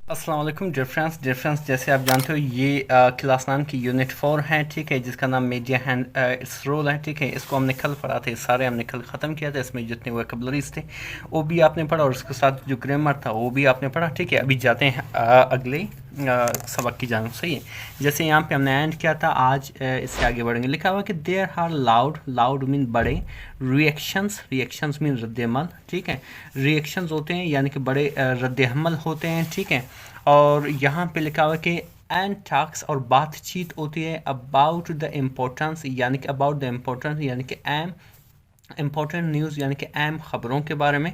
अस्सलाम वालेकुम डिफरेंस जैसे आप जानते हो ये क्लास 9 की यूनिट 4 है, ठीक है, जिसका नाम मीडिया हैंड इट्स रोल है, ठीक है। इसको हमने कल पढ़ा था, सारे हमने कल ख़त्म किया था। इसमें जितने वोकैबुलरीज थे वो भी आपने पढ़ा और उसके साथ जो ग्रामर था वो भी आपने पढ़ा, ठीक है। अभी जाते हैं अगले सबक की जानब, सही है। जैसे यहाँ पे हमने एंड किया था, आज इससे आगे बढ़ेंगे। लिखा हुआ कि देयर आर लाउड मीन बड़े, रिएक्शंस मीन रद्दमल, ठीक है। रिएक्शंस होते हैं यानी कि बड़े रद्दमल होते हैं, ठीक है। और यहाँ पे लिखा हुआ है कि एंड टॉक्स और बातचीत होती है अबाउट द इम्पोर्टेंस यानी कि अबाउट द इम्पोर्टेंस यानी कि एम इम्पोर्टेंट न्यूज़ यानी कि अहम ख़बरों के बारे में।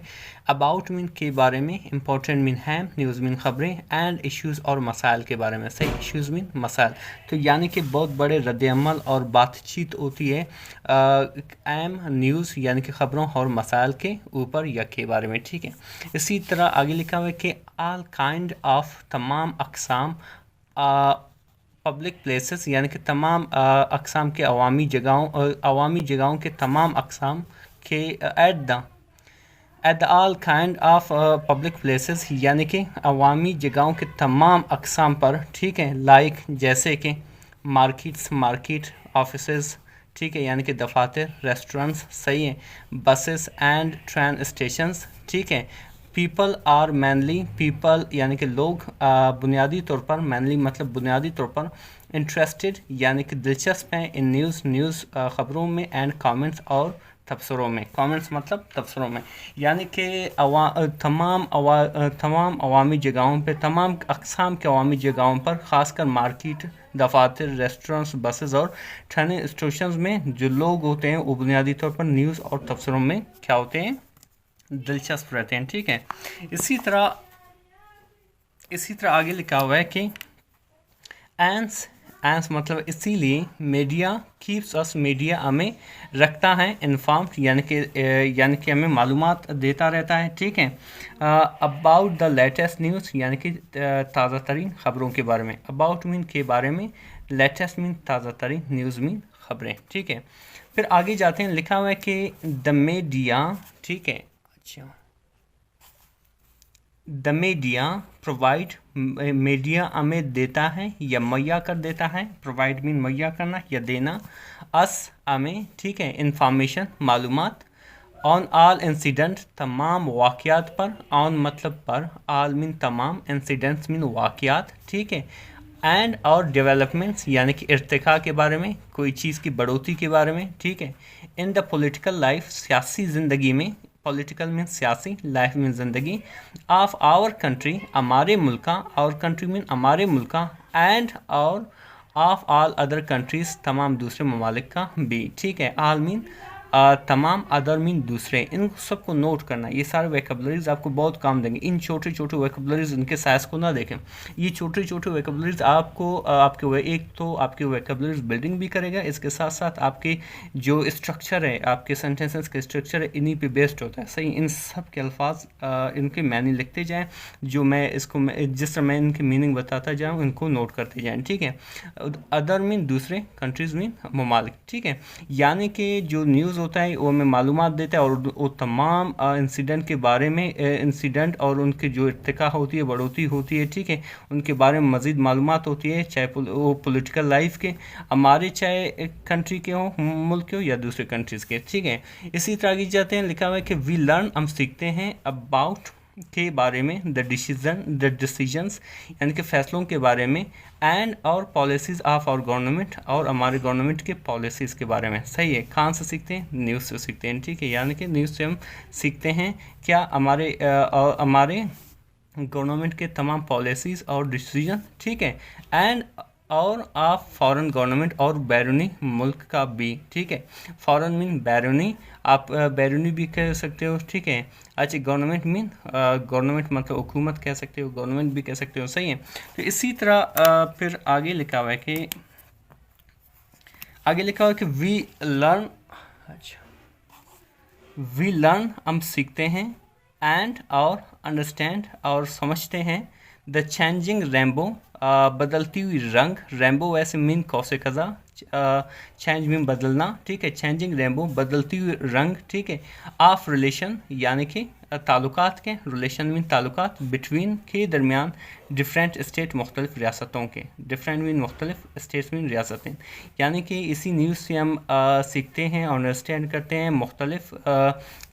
अबाउट मीन के बारे में, इम्पोर्टेंट मीन अहम, न्यूज़ मीन ख़बरें, एंड इश्यूज़ और मसाइल के बारे में, सही। इश्यूज़ मीन मसाइल, तो यानी कि बहुत बड़े रद्दअमल और बातचीत होती है अहम न्यूज़ यानी कि ख़बरों और मसाइल के ऊपर या के बारे में, ठीक है। इसी तरह आगे लिखा हुआ है कि आल काइंड ऑफ, तमाम अक़साम, पब्लिक प्लेसेस यानी कि तमाम अक़साम के अवामी जगहों के तमाम अक़साम के at the all kind of public places यानी कि अवामी जगहों के तमाम अक़साम पर, ठीक है। लाइक जैसे कि मार्केट, ऑफिसेस, ठीक है, यानी कि दफातर, रेस्टोरेंट्स, सही है, बसेस एंड ट्रेन स्टेशंस, ठीक है। पीपल आर मैनली, पीपल यानी कि लोग, बुनियादी तौर पर, मैनली मतलब बुनियादी तौर पर, इंटरेस्टेड यानी कि दिलचस्प हैं, इन न्यूज़ ख़बरों में, एंड कमेंट्स और तबसरों में। कमेंट्स मतलब तबसरों में, यानी कि तमाम अवामी जगहों पे, तमाम अक़साम के अवामी जगहों पर, ख़ासकर मार्केट, दफातर, रेस्टोरेंट्स, बसेस और ट्रेन स्टेशन में जो लोग होते हैं वो बुनियादी तौर पर न्यूज़ और तबसरों में क्या होते हैं, दिलचस्प रहते हैं, ठीक है। इसी तरह आगे लिखा हुआ है कि एंस मतलब इसीलिए, मीडिया कीप्स अस, मीडिया हमें रखता है इन्फॉर्म्ड यानी कि हमें मालूमात देता रहता है, ठीक है। अबाउट द लेटेस्ट न्यूज़ यानी कि ताज़ा तरीन ख़बरों के बारे में। अबाउट मीन के बारे में, लेटेस्ट मीन ताज़ा तरीन, न्यूज़ मीन ख़बरें, ठीक है। फिर आगे जाते हैं, लिखा हुआ है कि द मीडिया, ठीक है, अच्छा, द मीडिया प्रोवाइड, मीडिया हमें देता है या मुहैया कर देता है, प्रोवाइड मीन मुहैया करना या देना, अस हमें, ठीक है, इंफॉर्मेशन मालूमात, ऑन आल इंसिडेंट तमाम वाक़यात पर, ऑन मतलब पर, आल मीन तमाम, इंसिडेंट्स मीन वाक़यात, ठीक है, एंड और डेवलपमेंट्स यानी कि इर्तिका के बारे में, कोई चीज़ की बढ़ोतरी के बारे में, ठीक है। इन द पॉलिटिकल लाइफ सियासी ज़िंदगी में, पॉलिटिकल मीन सियासी, लाइफ मीन ज़िंदगी, ऑफ आवर कंट्री हमारे मुल्का, आवर कंट्री मीन हमारे मुल्का, एंड और ऑफ ऑल अदर कंट्रीज़ तमाम दूसरे ममालिक का भी, ठीक है। ऑल मीन तमाम, अदर मीन दूसरे, इन सबको नोट करना। ये सारे वोकैबुलरीज आपको बहुत काम देंगे। इन छोटे छोटे वोकैबुलरीज, इनके साइज़ को ना देखें। ये छोटे छोटे वोकैबुलरीज आपको एक तो आपके वोकैबुलरीज बिल्डिंग भी करेगा, इसके साथ साथ आपके जो स्ट्रक्चर है, आपके सेंटेंसेस के स्ट्रक्चर है, इन्हीं पे बेस्ड होता है, सही। इन सब के अल्फाज इनके मैनी लिखते जाएँ, जो मैं जिस तरह मैं इनकी मीनिंग बताता जाऊँ, इनको नोट करते जाएँ, ठीक है। अदर मीन दूसरे, कंट्रीज़ मीन ममालिक, ठीक है। यानी कि जो न्यूज़ होता है वो हमें मालूमात देता है और वो तमाम इंसिडेंट के बारे में, इंसिडेंट और उनके जो इर्तिका होती है, बढ़ोतरी होती है, ठीक है, उनके बारे में मज़ीद मालूमात होती है, चाहे वो पॉलिटिकल लाइफ के हमारे, चाहे कंट्री के हों, मुल्क के हो या दूसरे कंट्रीज़ के, ठीक है। इसी तरह आगे जाते हैं, लिखा हुआ है कि वी लर्न, हम सीखते हैं, अबाउट के बारे में, द डिसीजंस यानी कि फ़ैसलों के बारे में, एंड और पॉलिसीज़ ऑफ आवर गवर्नमेंट और हमारे गवर्नमेंट के पॉलिसीज़ के बारे में, सही है। कहाँ से सीखते हैं, न्यूज़ से सीखते हैं, ठीक है। यानी कि न्यूज़ से हम सीखते हैं क्या, हमारे गवर्नमेंट के तमाम पॉलिसीज़ और डिसीजन, ठीक है, एंड और आप फॉरेन गवर्नमेंट और बैरूनी मुल्क का भी, ठीक है। फॉरेन मीन बैरूनी, आप बैरूनी भी कह सकते हो, ठीक है। अच्छा, गवर्नमेंट मीन गवर्नमेंट मतलब हुकूमत कह सकते हो, गवर्नमेंट भी कह सकते हो, सही है। तो इसी तरह फिर आगे लिखा हुआ है कि वी लर्न, अच्छा, वी लर्न हम सीखते हैं, एंड और अंडरस्टैंड और समझते हैं, द चेंजिंग रेनबो बदलती हुई रंग, रेनबो वैसे मीन कौसे खज़ा, चेंज मीन बदलना, ठीक है, चेंजिंग रेनबो बदलती हुई रंग, ठीक है, ऑफ रिलेशन यानी कि ताल्लुकात के, रिलेशन मीन ताल्लुकात, बिटवीन के दरमियान, डिफरेंट स्टेट मुख्तलिफ रियासतों के, डिफरेंट मीन मुख्तलिफ, स्टेट्स मीन रियासतें, यानी कि इसी न्यूज़ से हम सीखते हैं और अंडरस्टैंड करते हैं मुख्तलिफ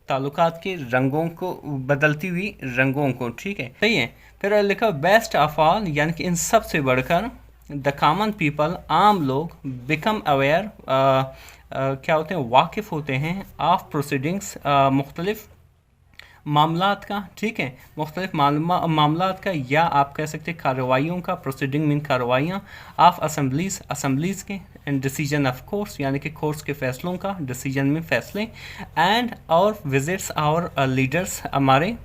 ताल्लुकात के रंगों को, बदलती हुई रंगों को, ठीक है, सही है। फिर लिखा बेस्ट ऑफ ऑल यानी कि इन सब से बढ़कर, द कॉमन पीपल आम लोग, बिकम अवेयर क्या होते हैं, वाकिफ़ होते हैं, ऑफ प्रोसीडिंग्स मुख्तलिफ मामलात का, ठीक है, मुख्तलिफ मामलात का, या आप कह सकते हैं कार्रवाइयों का, प्रोसीडिंग मीन कार्रवाइयाँ, ऑफ असम्बलीज़ के, एंड डिसीजन ऑफ कोर्ट्स यानी कि कोर्ट्स के फैसलों का, डिसीजन में फैसले, एंड और विजिट्स और लीडर्स हमारे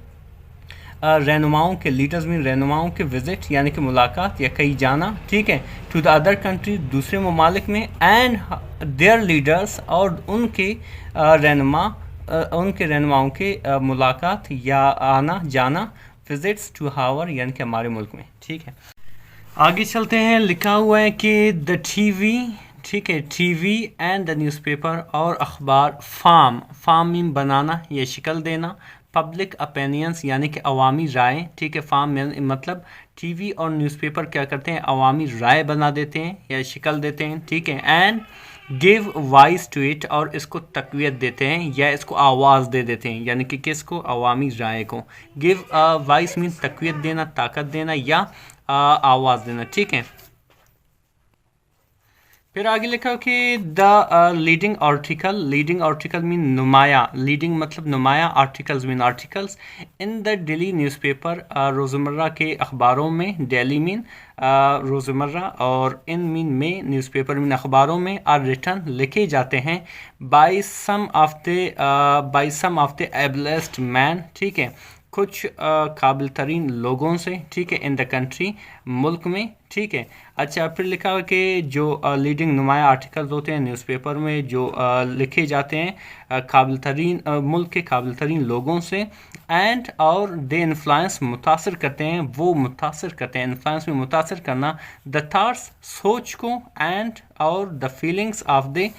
रहनुमाओं के, लीडर्स में रहनुमाओं के विज़िट यानी कि मुलाकात या कहीं जाना, ठीक है, टू द अदर कंट्री दूसरे ममालिक में, एंड देयर लीडर्स और उनके रहनुमाओं के मुलाकात या आना जाना, विज़िट्स टू हावर यानी कि हमारे मुल्क में, ठीक है। आगे चलते हैं, लिखा हुआ है कि द टीवी, ठीक है, टीवी एंड द न्यूज़पेपर और अखबार, फार्म मीन बनाना या शक्ल देना, पब्लिक ओपिनियंस यानी कि अवामी राय, ठीक है, फार्म मतलब टीवी और न्यूज़पेपर क्या करते हैं, अवामी राय बना देते हैं या शक्ल देते हैं, ठीक है, and give voice to it और इसको तक़वियत देते हैं या इसको आवाज़ दे देते हैं, यानी कि किसको, अवामी राय को। गिव वॉइस मीन तक़वियत देना, ताकत देना या आवाज़ देना, ठीक है। फिर आगे लिखा कि द लीडिंग आर्टिकल मीन नुमाया, लीडिंग मतलब नुमाया, articles mean articles, in the daily newspaper रोज़मर्रा के अखबारों में, डेली मीन रोज़मर्रा और इन मीन में, न्यूज़पेपर मीन अखबारों में, आर रिटन लिखे जाते हैं, by some of the ablest man, ठीक है, कुछ काबिल तरीन लोगों से, ठीक है, इन द कंट्री मुल्क में, ठीक है। अच्छा, फिर लिखा है कि जो लीडिंग नुमाया आर्टिकल्स होते हैं न्यूज़पेपर में जो लिखे जाते हैं काबिल तरीन मुल्क के काबिल तरीन लोगों से, एंड और दे इन्फ्लुएंस मुतासर करते हैं, वो मुतासर करते हैं, इन्फ्लुएंस में मुतासर करना, द थॉट्स सोच को, एंड और the feelings of the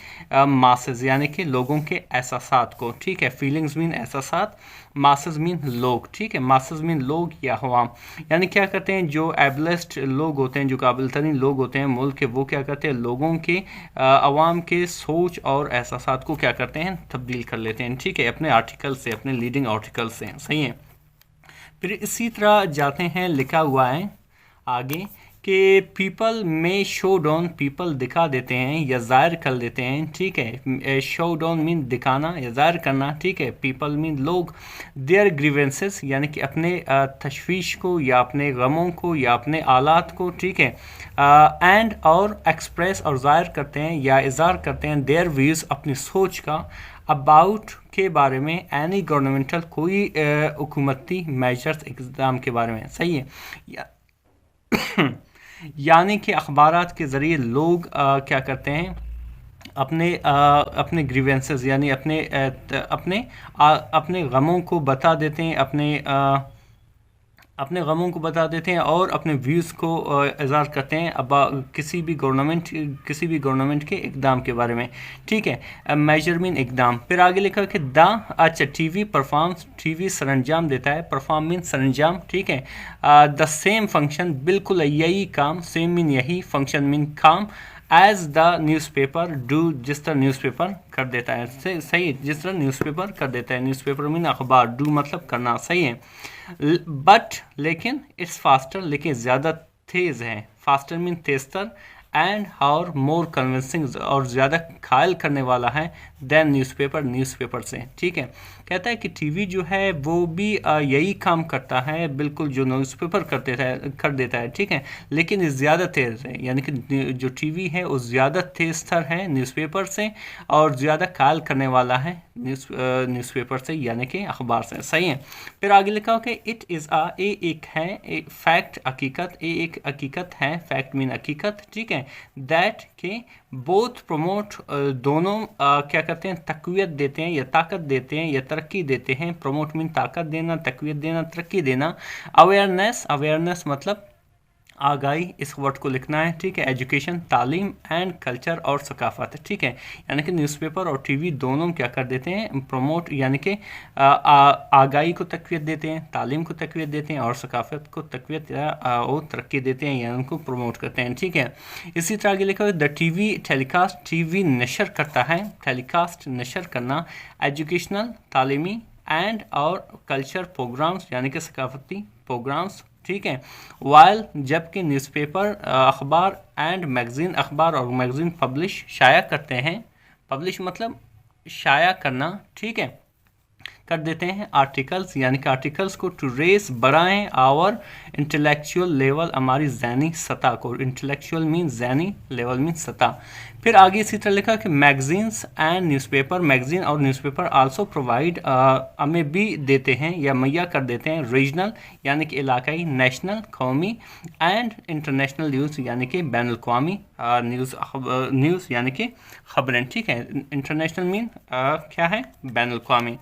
masses यानी कि लोगों के एहसासात को, ठीक है, फीलिंग्स मीन एहसासात, मासेस मीन लोग, ठीक है, मासेस मीन लोग या अवाम, यानी क्या करते हैं जो एबलेस्ट लोग होते हैं, जो काबिल तरीन लोग होते हैं मुल्क के, वो क्या करते हैं लोगों के अवाम के सोच और एहसासात को क्या करते हैं, तब्दील कर लेते हैं, ठीक है, अपने आर्टिकल से, अपने लीडिंग आर्टिकल से, सही है। फिर इसी तरह जाते हैं, लिखा हुआ है आगे कि पीपल में शो डाउन, पीपल दिखा देते हैं या ज़ाहिर कर देते हैं, ठीक है, शो डाउन मीन दिखाना या ज़ाहिर करना, ठीक है, पीपल मीन लोग, देयर ग्रीवेंसेस यानी कि अपने तशवीश को या अपने गमों को या अपने आलात को, ठीक है, एंड और एक्सप्रेस और ज़ाहिर करते हैं या इज़हार करते हैं, देयर व्यूज़ अपनी सोच का, अबाउट के बारे में, एनी गवर्नमेंटल कोई हुकूमती मेजर्स इक़दाम के बारे में, सही है। यानी कि अखबारात के ज़रिए लोग क्या करते हैं, अपने ग्रीवेंसेस यानी अपने गमों को बता देते हैं, अपने गमों को बता देते हैं और अपने व्यूज़ को इज़हार करते हैं अब किसी भी गवर्नमेंट के इक़दाम के बारे में, ठीक है, मेजर मीन इक़दाम। फिर आगे लिखा कि अच्छा टीवी परफॉर्म्स, टीवी सरंजाम देता है, परफॉर्म मीन सरंजाम, ठीक है, द सेम फंक्शन बिल्कुल यही काम, सेम मीन यही, फंक्शन मीन काम, एज द न्यूज़पेपर डू जिस तरह न्यूज़पेपर कर देता है, सही है, जिस तरह न्यूज़पेपर कर देता है, न्यूज़पेपर मीन अखबार, डू मतलब करना, सही है। बट लेकिन इट्स फास्टर, लेकिन ज़्यादा तेज़ है, फास्टर मीन तेज़तर, एंड और मोर कन्विंसिंग और ज़्यादा कायल करने वाला है दैन न्यूज़पेपर से, ठीक है। कहता है कि टीवी जो है वो भी यही काम करता है बिल्कुल जो न्यूज़पेपर कर देता है, ठीक है, लेकिन ये ज़्यादा तेज़ है, यानी कि जो टीवी है वो ज़्यादा तेज़तर है न्यूज़पेपर से और ज़्यादा कायल करने वाला है न्यूज़पेपर से यानी कि अखबार से, सही है। फिर आगे लिखा हो कि इट इज़ एक है फैक्ट, हकीकत, एक हकीकत है, फैक्ट मीन हकीकत, ठीक है, दैट के बोथ प्रमोट दोनों क्या करते हैं, तक़वियत देते हैं या ताकत देते हैं या तरक्की देते हैं, प्रमोट मीन ताकत देना, तक़वियत देना, तरक्की देना, अवेयरनेस मतलब आगाही इस वर्ड को लिखना है, ठीक है। एजुकेशन तालीम, एंड कल्चर और सकाफत, ठीक है। यानी कि न्यूज़पेपर और टीवी दोनों क्या कर देते हैं, प्रमोट यानी कि आगाही को तक़वियत देते हैं, तालीम को तक़वियत देते हैं और सकाफत को तक़वियत और तरक्की देते हैं या उनको प्रमोट करते हैं, ठीक है। इसी तरह आगे लिखा है द टीवी टेलीकास्ट, टीवी नशर करता है, टेलीकास्ट नशर करना, एजुकेशनल तालीमी एंड और कल्चर प्रोग्राम्स यानी कि सकाफती प्रोग्राम्स, ठीक है। वाइल जबकि न्यूज़पेपर अखबार एंड मैगज़ीन, अखबार और मैगज़ीन पब्लिश शाया करते हैं, पब्लिश मतलब शाया करना, ठीक है, कर देते हैं आर्टिकल्स यानी कि आर्टिकल्स को टू रेस बढ़ाएं आवर इंटेलेक्चुअल लेवल, हमारी ज़हनी सतह को, इंटेलेक्चुअल मीन ज़हनी, लेवल मीन सतह। फिर आगे इसी तरह लिखा कि मैगज़ीन्स एंड न्यूज़पेपर, मैगज़ीन और न्यूज़पेपर आल्सो प्रोवाइड, हमें भी देते हैं या मुहैया कर देते हैं रीजनल यानी कि इलाकाई, नेशनल कौमी एंड इंटरनेशनल न्यूज़ यानी कि बैन अल-अक़वामी न्यूज़ यानी कि ख़बरें, ठीक है। इंटरनेशनल मीन क्या है, बैन अल-अक़वामी।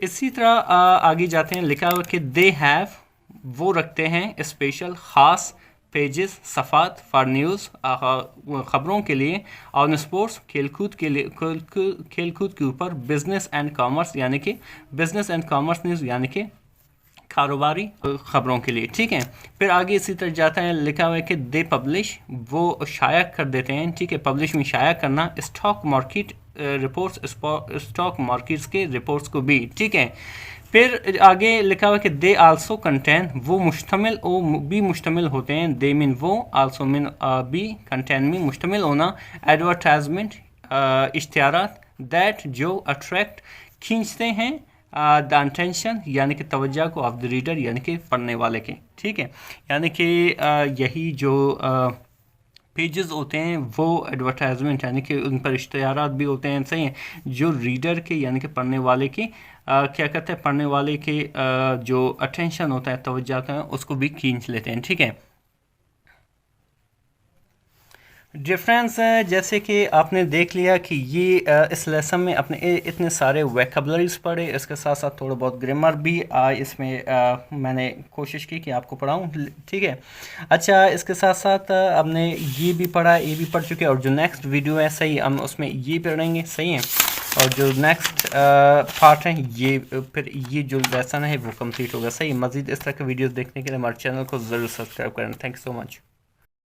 इसी तरह आगे जाते हैं, लिखा हुआ कि दे हैव, वो रखते हैं स्पेशल ख़ास पेजेस, सफ़ात फॉर न्यूज़, ख़बरों के लिए, और स्पोर्ट्स खेलकूद के लिए, खेलकूद के ऊपर, बिज़नेस एंड कॉमर्स यानी कि बिज़नेस एंड कॉमर्स न्यूज़ यानी कि कारोबारी ख़बरों के लिए, ठीक है। फिर आगे इसी तरह जाता है, लिखा हुआ है कि दे पब्लिश, वो शाया कर देते हैं, ठीक है। पब्लिश में शाया करना, stock market reports, stock markets के रिपोर्ट्स को भी, ठीक है। फिर आगे लिखा हुआ है कि दे आल्सो कंटेन, वो मुश्तमिल, वो भी मुश्तमिल होते हैं, दे मीन वो, आल्सो मीन भी, कंटेन में मुश्तमिल होना, एडवर्टाइजमेंट इश्तिहारात, दैट जो अट्रैक्ट खींचते हैं, द अटेंशन यानी कि तवज्जो को, ऑफ द रीडर यानी कि पढ़ने वाले के, ठीक है। यानी कि यही जो पेजेस होते हैं वो एडवर्टाइजमेंट यानी कि उन पर इश्तिहारात भी होते हैं, सही है, जो रीडर के यानी कि पढ़ने वाले के क्या कहते हैं, पढ़ने वाले के जो अटेंशन होता है, तवज्जो का, उसको भी खींच लेते हैं, ठीक है। डिफरेंस जैसे कि आपने देख लिया कि ये इस लेसन में अपने इतने सारे वोकैबुलरीज पढ़े, इसके साथ साथ थोड़ा बहुत ग्रामर भी इसमें मैंने कोशिश की कि आपको पढ़ाऊँ, ठीक है। अच्छा, इसके साथ साथ हमने ये भी पढ़ा, ये भी पढ़ चुके हैं, और जो नेक्स्ट वीडियो है, सही, हम उसमें ये पढ़ेंगे, सही है। और जो नेक्स्ट पार्ट है ये, फिर ये जो लेसन है वो कंप्लीट होगा, सही। मज़ीद इस तरह के वीडियोज़ देखने के लिए हमारे चैनल को ज़रूर सब्सक्राइब करें। Thank you so much.